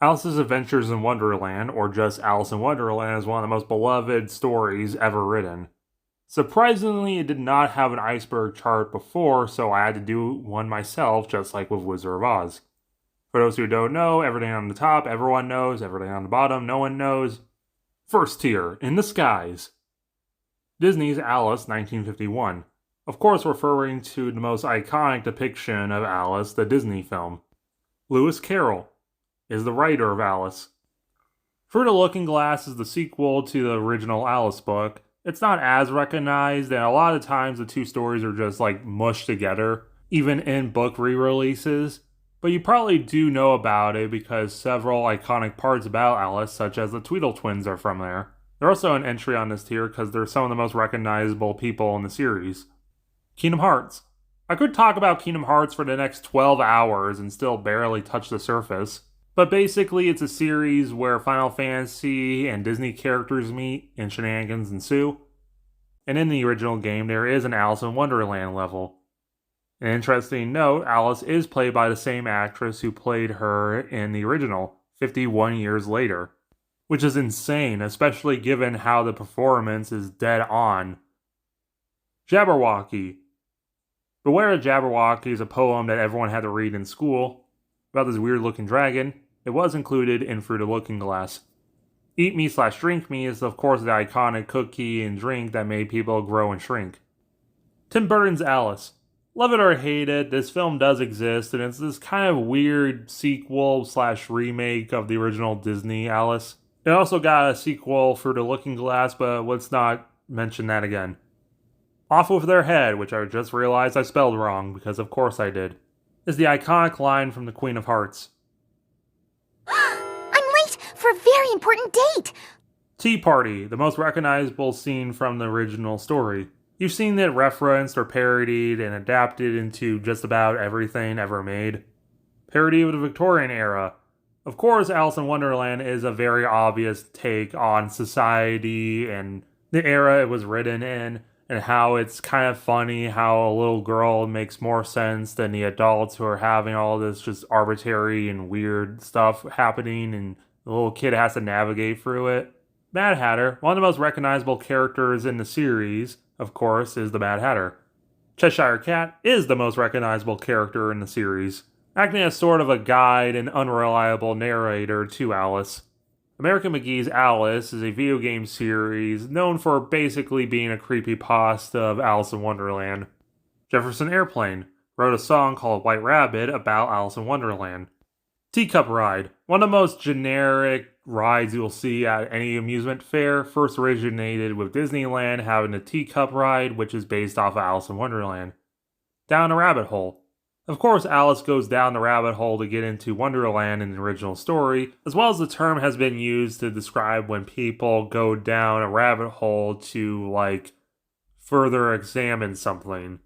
Alice's Adventures in Wonderland, or just Alice in Wonderland, is one of the most beloved stories ever written. Surprisingly, it did not have an iceberg chart before, so I had to do one myself, just like with Wizard of Oz. For those who don't know, everything on the top, everyone knows, everything on the bottom, no one knows. First tier, in the skies. Disney's Alice, 1951. Of course, referring to the most iconic depiction of Alice, the Disney film. Lewis Carroll is the writer of Alice. Through the Looking Glass is the sequel to the original Alice book. It's not as recognized, and a lot of times the two stories are just like mushed together, even in book re releases. But you probably do know about it because several iconic parts about Alice, such as the Tweedle twins, are from there. They're also an entry on this tier because they're some of the most recognizable people in the series. Kingdom Hearts. I could talk about Kingdom Hearts for the next 12 hours and still barely touch the surface. But basically, it's a series where Final Fantasy and Disney characters meet and shenanigans ensue. And in the original game, there is an Alice in Wonderland level. An interesting note, Alice is played by the same actress who played her in the original, 51 years later. Which is insane, especially given how the performance is dead on. Jabberwocky. Beware of Jabberwocky is a poem that everyone had to read in school about this weird looking dragon. It was included in Through the Looking Glass. Eat Me / Drink Me is of course the iconic cookie and drink that made people grow and shrink. Tim Burton's Alice. Love it or hate it, this film does exist, and it's this kind of weird sequel / remake of the original Disney Alice. It also got a sequel Through the Looking Glass, but let's not mention that again. Off with Their Head, which I just realized I spelled wrong, because of course I did, is the iconic line from the Queen of Hearts. I'm late for a very important date! Tea Party, the most recognizable scene from the original story. You've seen it referenced or parodied and adapted into just about everything ever made. Parody of the Victorian era. Of course, Alice in Wonderland is a very obvious take on society and the era it was written in, and how it's kind of funny how a little girl makes more sense than the adults who are having all this just arbitrary and weird stuff happening, and the little kid has to navigate through it. Mad Hatter, one of the most recognizable characters in the series, of course, is the Mad Hatter. Cheshire Cat is the most recognizable character in the series, acting as sort of a guide and unreliable narrator to Alice. American McGee's Alice is a video game series known for basically being a creepypasta of Alice in Wonderland. Jefferson Airplane wrote a song called White Rabbit about Alice in Wonderland. Teacup Ride, one of the most generic rides you'll see at any amusement fair, first originated with Disneyland having a teacup ride, which is based off of Alice in Wonderland. Down a Rabbit Hole. Of course, Alice goes down the rabbit hole to get into Wonderland in the original story, as well as the term has been used to describe when people go down a rabbit hole to, further examine something.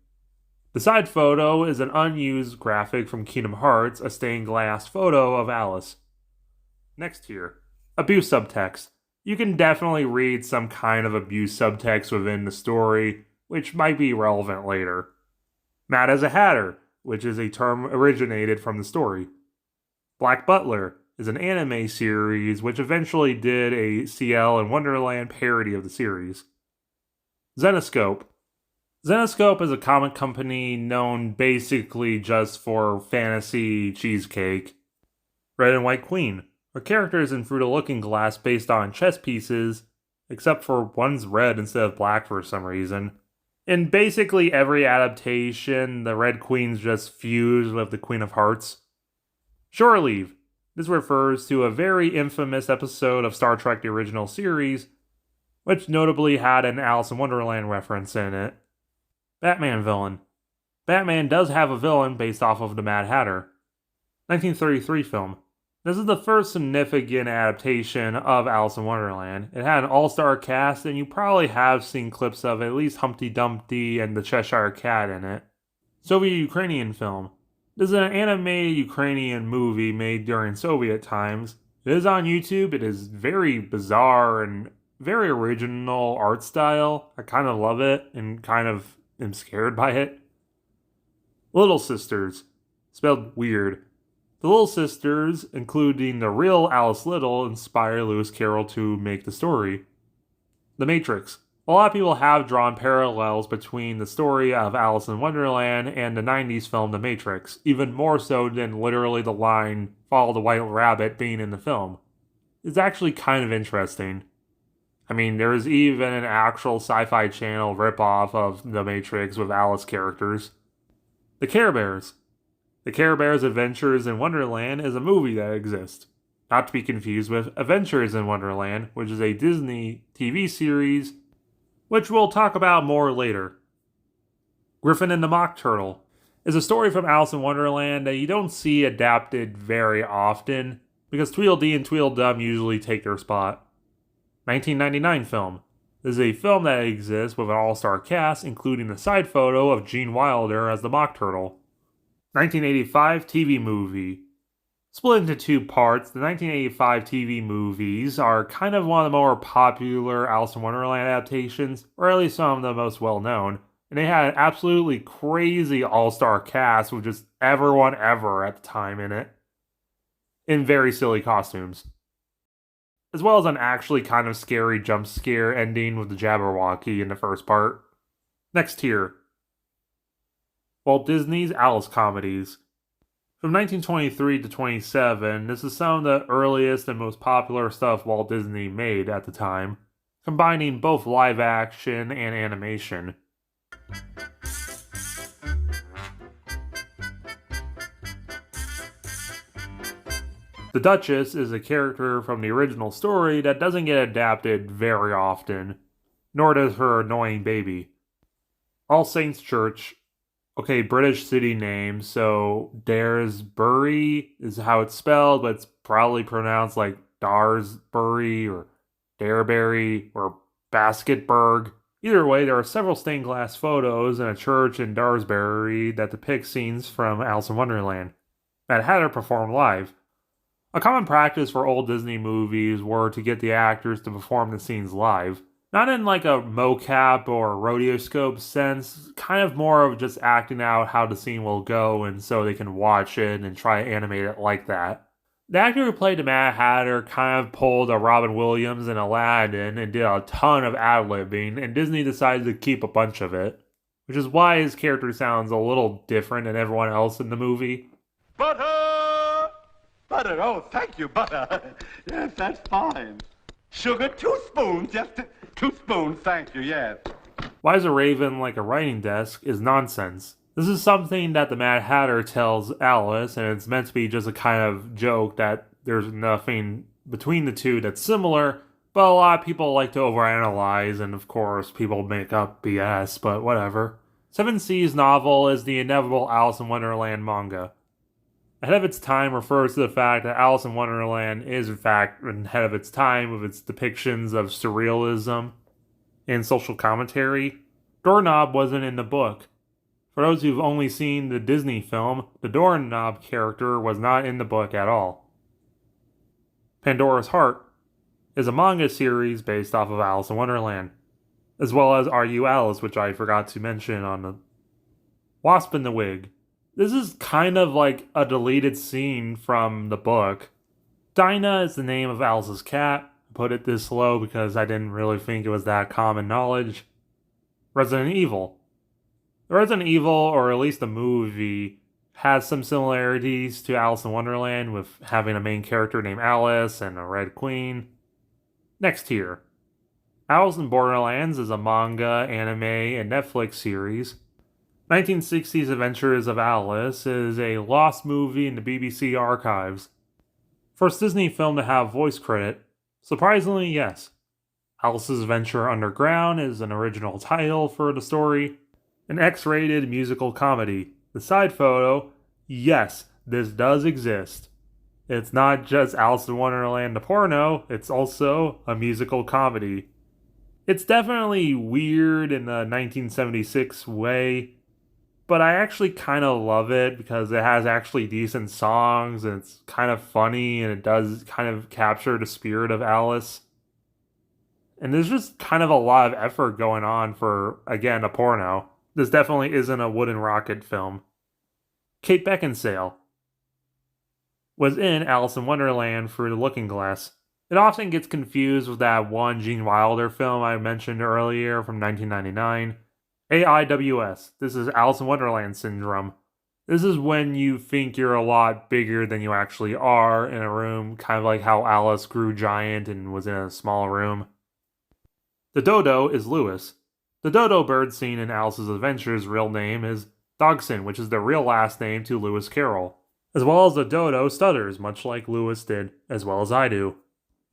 The side photo is an unused graphic from Kingdom Hearts, a stained glass photo of Alice. Next here, abuse subtext. You can definitely read some kind of abuse subtext within the story, which might be relevant later. Mad as a Hatter, which is a term originated from the story. Black Butler is an anime series which eventually did a CL and Wonderland parody of the series. Zenescope. Zenescope is a comic company known basically just for fantasy cheesecake. Red and White Queen are characters in Through the Looking Glass based on chess pieces, except for one's red instead of black for some reason. In basically every adaptation, the Red Queen's just fused with the Queen of Hearts. Shore Leave. This refers to a very infamous episode of Star Trek the Original Series, which notably had an Alice in Wonderland reference in it. Batman villain. Batman does have a villain based off of the Mad Hatter. 1933 film. This is the first significant adaptation of Alice in Wonderland. It had an all-star cast, and you probably have seen clips of at least Humpty Dumpty and the Cheshire Cat in it. Soviet-Ukrainian film. This is an animated Ukrainian movie made during Soviet times. It is on YouTube. It is very bizarre and very original art style. I kind of love it and kind of am scared by it. Little Sisters. Spelled weird. The Little Sisters, including the real Alice Little, inspired Lewis Carroll to make the story. The Matrix. A lot of people have drawn parallels between the story of Alice in Wonderland and the 90s film The Matrix, even more so than literally the line, "Follow the White Rabbit," being in the film. It's actually kind of interesting. I mean, there's even an actual Sci-Fi Channel ripoff of The Matrix with Alice characters. The Care Bears. The Care Bears Adventures in Wonderland is a movie that exists. Not to be confused with Adventures in Wonderland, which is a Disney TV series, which we'll talk about more later. Griffin and the Mock Turtle is a story from Alice in Wonderland that you don't see adapted very often, because Tweedledee and Tweedledum usually take their spot. 1999 film. This is a film that exists with an all-star cast, including the side photo of Gene Wilder as the Mock Turtle. 1985 TV movie. Split into two parts, the 1985 TV movies are kind of one of the more popular Alice in Wonderland adaptations, or at least some of the most well-known, and they had an absolutely crazy all-star cast with just everyone ever at the time in it, in very silly costumes. As well as an actually kind of scary jump scare ending with the Jabberwocky in the first part. Next tier. Walt Disney's Alice comedies. From 1923 to 27, this is some of the earliest and most popular stuff Walt Disney made at the time, combining both live action and animation. The Duchess is a character from the original story that doesn't get adapted very often, nor does her annoying baby. All Saints Church. Okay, British city name, so Daresbury is how it's spelled, but it's probably pronounced like Daresbury or Dareberry or Basketburg. Either way, there are several stained glass photos in a church in Daresbury that depict scenes from Alice in Wonderland. Mad Hatter performed live. A common practice for old Disney movies were to get the actors to perform the scenes live. Not in like a mocap or rotoscope sense, kind of more of just acting out how the scene will go and so they can watch it and try to animate it like that. The actor who played the Mad Hatter kind of pulled a Robin Williams in Aladdin and did a ton of ad-libbing, and Disney decided to keep a bunch of it, which is why his character sounds a little different than everyone else in the movie. Butter! Butter, oh, thank you, butter. Yes, that's fine. Sugar, 2 spoons, just 2 spoons, thank you, yes. Why is a raven like a writing desk is nonsense. This is something that the Mad Hatter tells Alice, and it's meant to be just a kind of joke that there's nothing between the two that's similar, but a lot of people like to overanalyze, and of course people make up BS, but whatever. Seven Seas novel is the inevitable Alice in Wonderland manga. Ahead of its time refers to the fact that Alice in Wonderland is in fact ahead of its time with its depictions of surrealism and social commentary. Doorknob wasn't in the book. For those who've only seen the Disney film, the Doorknob character was not in the book at all. Pandora's Heart is a manga series based off of Alice in Wonderland, as well as Are You Alice, which I forgot to mention on the Wasp in the Wig. This is kind of like a deleted scene from the book. Dinah is the name of Alice's cat. I put it this low because I didn't really think it was that common knowledge. Resident Evil. The Resident Evil, or at least the movie, has some similarities to Alice in Wonderland with having a main character named Alice and a Red Queen. Next tier. Alice in Borderlands is a manga, anime, and Netflix series. 1960s Adventures of Alice is a lost movie in the BBC archives. First Disney film to have voice credit. Surprisingly, yes. Alice's Adventure Underground is an original title for the story. An X-rated musical comedy. The side photo, yes, this does exist. It's not just Alice in Wonderland the porno, it's also a musical comedy. It's definitely weird in the 1976 way, but I actually kind of love it because it has actually decent songs and it's kind of funny and it does kind of capture the spirit of Alice. And there's just kind of a lot of effort going on for, again, a porno. This definitely isn't a wooden rocket film. Kate Beckinsale. was in Alice in Wonderland Through the Looking Glass. It often gets confused with that one Gene Wilder film I mentioned earlier from 1999. AIWS. This is Alice in Wonderland syndrome. This is when you think you're a lot bigger than you actually are in a room, kind of like how Alice grew giant and was in a small room. The dodo is Lewis. The dodo bird seen in Alice's Adventures' real name is Dodgson, which is the real last name to Lewis Carroll. As well as the dodo stutters, much like Lewis did, as well as I do.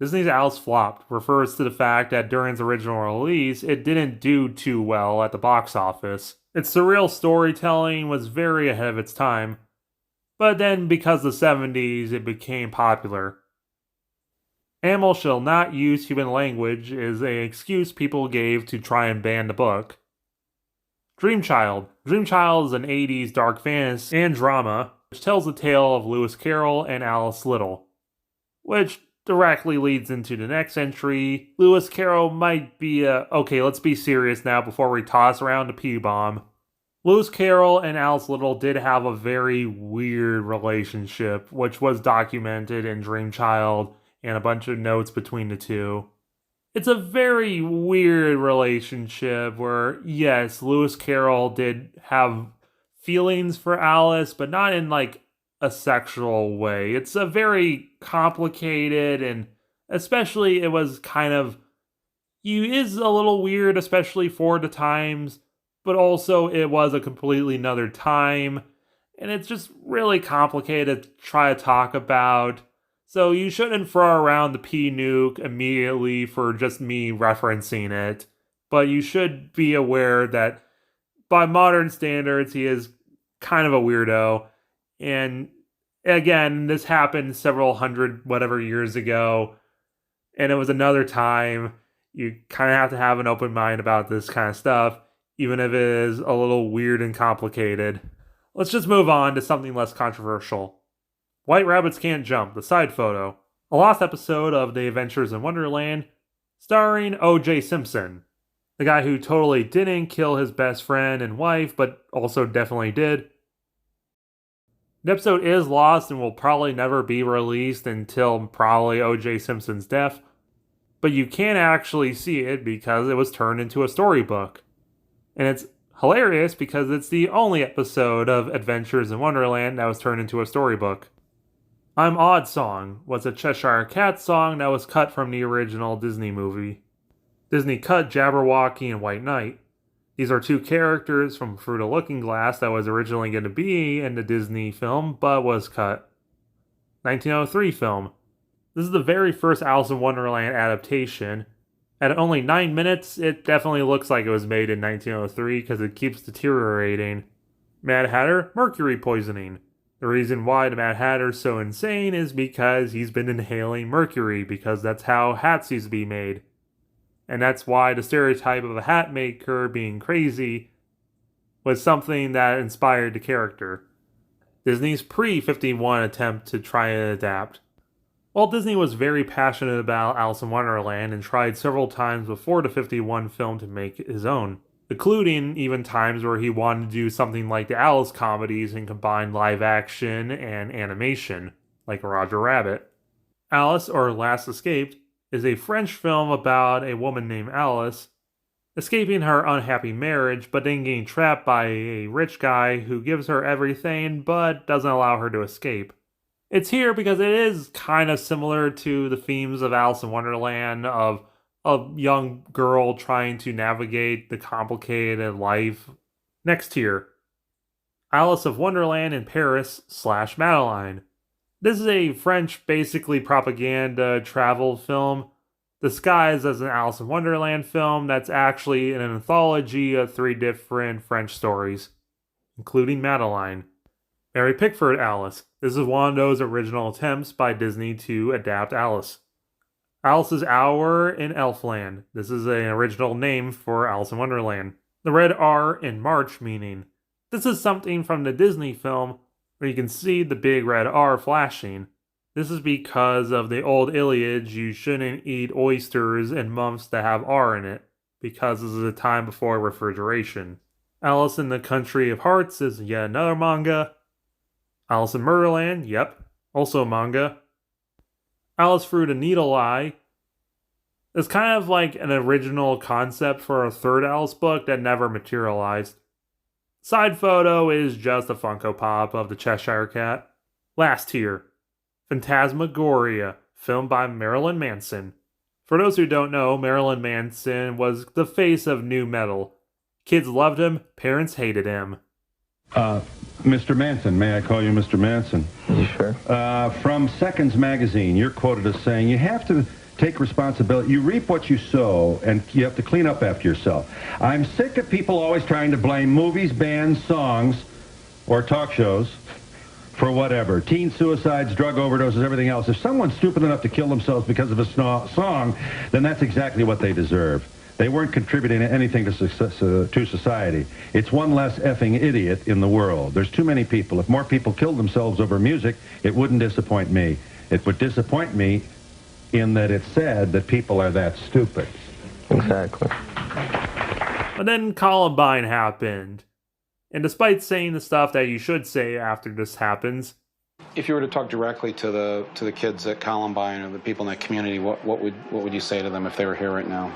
Disney's Alice flopped refers to the fact that during its original release, it didn't do too well at the box office. Its surreal storytelling was very ahead of its time, but then because of the 70s, it became popular. Animals shall not use human language is an excuse people gave to try and ban the book. Dreamchild. Dreamchild is an 80s dark fantasy and drama which tells the tale of Lewis Carroll and Alice Little, which directly leads into the next entry. Lewis Carroll might be okay, let's be serious now before we toss around the P-bomb. Lewis Carroll and Alice Little did have a very weird relationship, which was documented in Dreamchild and a bunch of notes between the two. It's a very weird relationship where, yes, Lewis Carroll did have feelings for Alice, but not in like a sexual way. It's a very complicated, and especially it was kind of, is a little weird, especially for the times, but also it was a completely another time, and it's just really complicated to try to talk about. So you shouldn't throw around the P-nuke immediately for just me referencing it, but you should be aware that by modern standards, he is kind of a weirdo. And again, this happened several hundred whatever years ago, and it was another time. You kind of have to have an open mind about this kind of stuff, even if it is a little weird and complicated. Let's just move on to something less controversial. White Rabbits Can't Jump, the side photo. A lost episode of The Adventures in Wonderland, starring O.J. Simpson, the guy who totally didn't kill his best friend and wife, but also definitely did. The episode is lost and will probably never be released until probably O.J. Simpson's death, but you can actually see it because it was turned into a storybook. And it's hilarious because it's the only episode of Adventures in Wonderland that was turned into a storybook. I'm Odd Song was a Cheshire Cat song that was cut from the original Disney movie. Disney cut Jabberwocky and White Knight. These are two characters from Through the Looking Glass that was originally going to be in the Disney film, but was cut. 1903 film. This is the very first Alice in Wonderland adaptation. At only 9 minutes, it definitely looks like it was made in 1903 because it keeps deteriorating. Mad Hatter, mercury poisoning. The reason why the Mad Hatter's so insane is because he's been inhaling mercury, because that's how hats used to be made. And that's why the stereotype of a hat maker being crazy was something that inspired the character. Disney's pre-51 attempt to try and adapt. Walt Disney was very passionate about Alice in Wonderland and tried several times before the 51 film to make his own, including even times where he wanted to do something like the Alice comedies and combine live action and animation, like Roger Rabbit. Alice, or Last Escaped, is a French film about a woman named Alice escaping her unhappy marriage, but then getting trapped by a rich guy who gives her everything but doesn't allow her to escape. It's here because it is kind of similar to the themes of Alice in Wonderland, of a young girl trying to navigate the complicated life. Next tier, Alice of Wonderland in Paris / Madeline. This is a French, basically propaganda travel film disguised as an Alice in Wonderland film that's actually an anthology of 3 different French stories, including Madeline. Mary Pickford Alice. This is one of those original attempts by Disney to adapt Alice. Alice's Hour in Elfland. This is an original name for Alice in Wonderland. The red R in March meaning. This is something from the Disney film where you can see the big red R flashing. This is because of the old Iliad, you shouldn't eat oysters in months that have R in it, because this is a time before refrigeration. Alice in the Country of Hearts is yet another manga. Alice in Murderland, yep. also manga. Alice Through the Needle Eye is kind of like an original concept for a third Alice book that never materialized. Side photo is just a Funko Pop of the Cheshire Cat. Last tier, Phantasmagoria, filmed by Marilyn Manson. For those who don't know, Marilyn Manson was the face of nu metal. Kids loved him, parents hated him. Mr. Manson, may I call you Mr. Manson? You sure? From Seconds Magazine, you're quoted as saying, you have to take responsibility. You reap what you sow, and you have to clean up after yourself. I'm sick of people always trying to blame movies, bands, songs, or talk shows for whatever. Teen suicides, drug overdoses, everything else. If someone's stupid enough to kill themselves because of a song, then that's exactly what they deserve. They weren't contributing anything to society. It's one less effing idiot in the world. There's too many people. If more people killed themselves over music, it wouldn't disappoint me. It would disappoint me in that it's sad that people are that stupid. Exactly. But then Columbine happened. And despite saying the stuff that you should say after this happens, if you were to talk directly to the kids at Columbine or the people in that community, what would you say to them if they were here right now?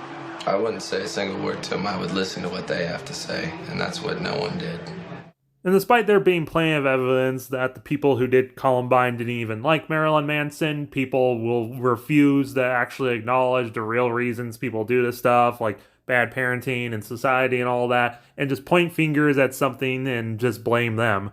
I wouldn't say a single word to them. I would listen to what they have to say, and that's what no one did. and despite there being plenty of evidence that the people who did Columbine didn't even like Marilyn Manson, people will refuse to actually acknowledge the real reasons people do this stuff, like bad parenting and society and all that, and just point fingers at something and just blame them.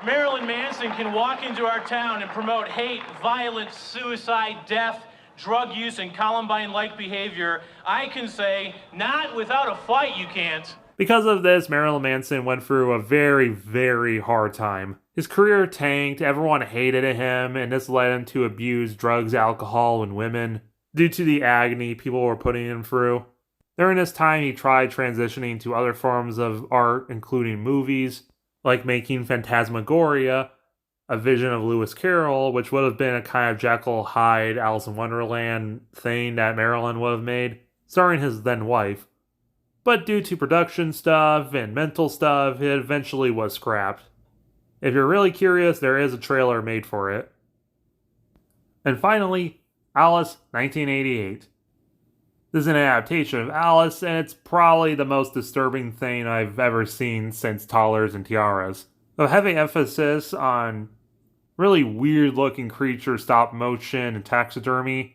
Marilyn Manson can walk into our town and promote hate, violence, suicide, death, drug use, and Columbine-like behavior. I can say, not without a fight you can't. Because of this, Marilyn Manson went through a very, very hard time. His career tanked, everyone hated him, and this led him to abuse drugs, alcohol, and women due to the agony people were putting him through. During this time, he tried transitioning to other forms of art, including movies, like making Phantasmagoria, a vision of Lewis Carroll, which would have been a kind of Jekyll Hyde, Alice in Wonderland thing that Marilyn would have made, starring his then wife. But due to production stuff and mental stuff, it eventually was scrapped. If you're really curious, there is a trailer made for it. And finally, Alice, 1988. This is an adaptation of Alice, and it's probably the most disturbing thing I've ever seen since Toddlers and Tiaras. A heavy emphasis on really weird-looking creatures, stop motion, and taxidermy.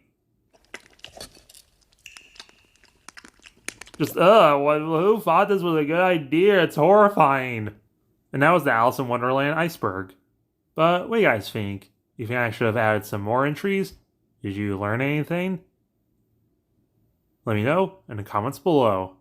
Just, who thought this was a good idea? It's horrifying. And that was the Alice in Wonderland Iceberg. But what do you guys think? You think I should have added some more entries? Did you learn anything? Let me know in the comments below.